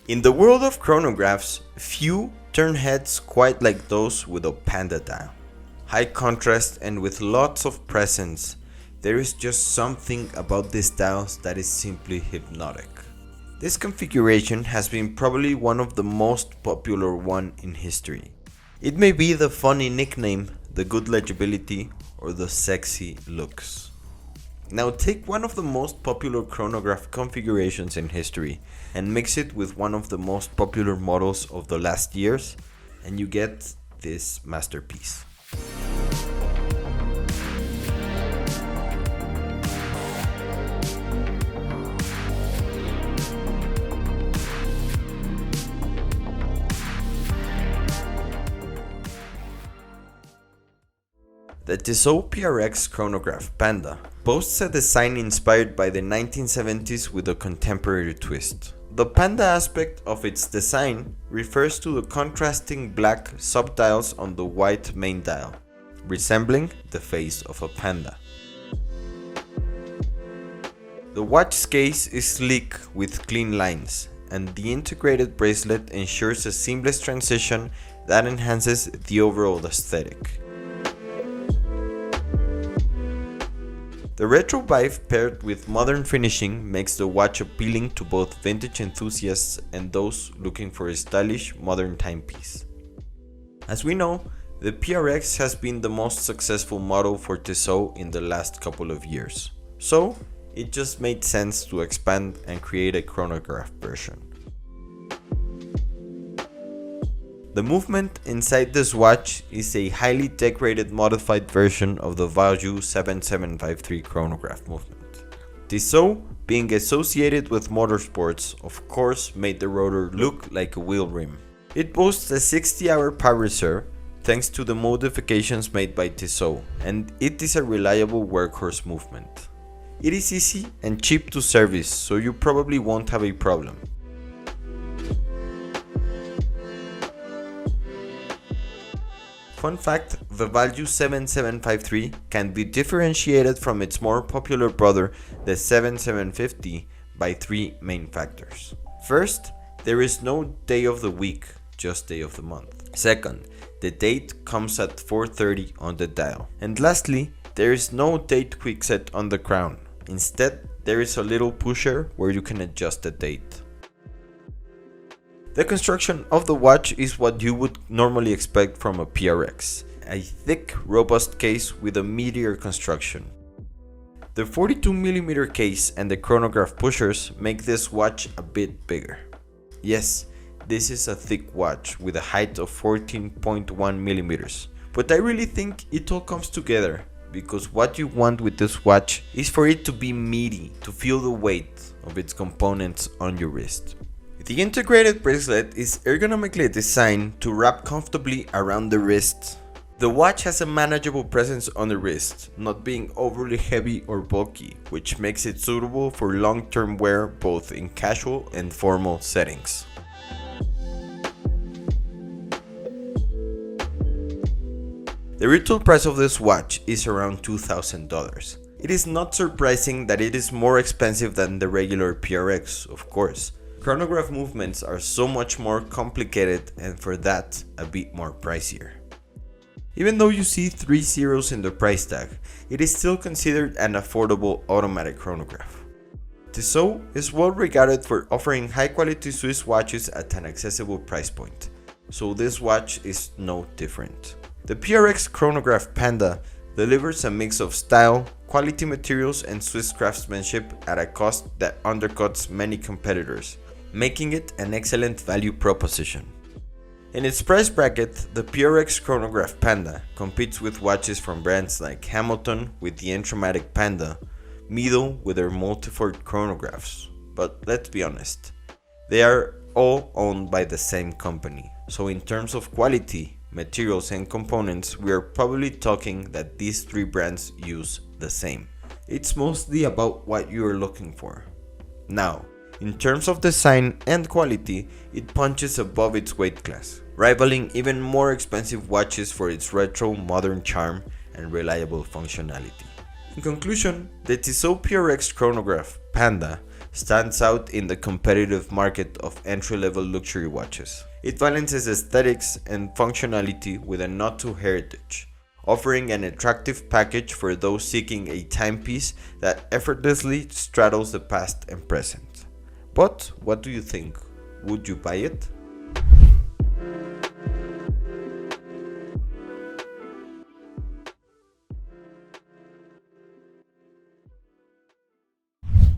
In the world of chronographs, few turn heads quite like those with a Panda dial. High contrast and with lots of presence, there is just something about these dials that is simply hypnotic. This configuration has been probably one of the most popular one in history. It may be the funny nickname, the good legibility, or the sexy looks. Now take one of the most popular chronograph configurations in history and mix it with one of the most popular models of the last years, and you get this masterpiece. The Tissot PRX Chronograph Panda boasts a design inspired by the 1970s with a contemporary twist. The Panda aspect of its design refers to the contrasting black subdials on the white main dial, resembling the face of a panda. The watch case is sleek with clean lines, and the integrated bracelet ensures a seamless transition that enhances the overall aesthetic. The retro vibe paired with modern finishing makes the watch appealing to both vintage enthusiasts and those looking for a stylish modern timepiece. As we know, the PRX has been the most successful model for Tissot in the last couple of years, so it just made sense to expand and create a chronograph version. The movement inside this watch is a highly decorated modified version of the Value 7753 chronograph movement. Tissot, being associated with motorsports, of course made the rotor look like a wheel rim. It boasts a 60-hour power reserve thanks to the modifications made by Tissot, and it is a reliable workhorse movement. It is easy and cheap to service, so you probably won't have a problem. Fun fact, the Value 7753 can be differentiated from its more popular brother, the 7750, by three main factors. First, there is no day of the week, just day of the month. Second, the date comes at 4:30 on the dial. And lastly, there is no date quickset on the crown. Instead, there is a little pusher where you can adjust the date. The construction of the watch is what you would normally expect from a PRX, a thick, robust case with a meatier construction. The 42mm case and the chronograph pushers make this watch a bit bigger. Yes, this is a thick watch with a height of 14.1mm, but I really think it all comes together, because what you want with this watch is for it to be meaty, to feel the weight of its components on your wrist. The integrated bracelet is ergonomically designed to wrap comfortably around the wrist. The watch has a manageable presence on the wrist, not being overly heavy or bulky, which makes it suitable for long-term wear both in casual and formal settings. The retail price of this watch is around $2,000. It is not surprising that it is more expensive than the regular PRX, of course. Chronograph movements are so much more complicated and for that a bit more pricier. Even though you see 3 zeros in the price tag, it is still considered an affordable automatic chronograph. Tissot is well regarded for offering high quality Swiss watches at an accessible price point, so this watch is no different. The PRX Chronograph Panda delivers a mix of style, quality materials and Swiss craftsmanship at a cost that undercuts many competitors, making it an excellent value proposition. In its price bracket, the PRX Chronograph Panda competes with watches from brands like Hamilton with the Entromatic Panda, Mido with their Multifort chronographs, but let's be honest, they are all owned by the same company, so in terms of quality, materials and components, we are probably talking that these three brands use the same. It's mostly about what you are looking for. Now, in terms of design and quality, it punches above its weight class, rivaling even more expensive watches for its retro modern charm and reliable functionality. In conclusion, the Tissot PRX Chronograph Panda stands out in the competitive market of entry-level luxury watches. It balances aesthetics and functionality with a nod to heritage, offering an attractive package for those seeking a timepiece that effortlessly straddles the past and present. But what do you think? Would you buy it?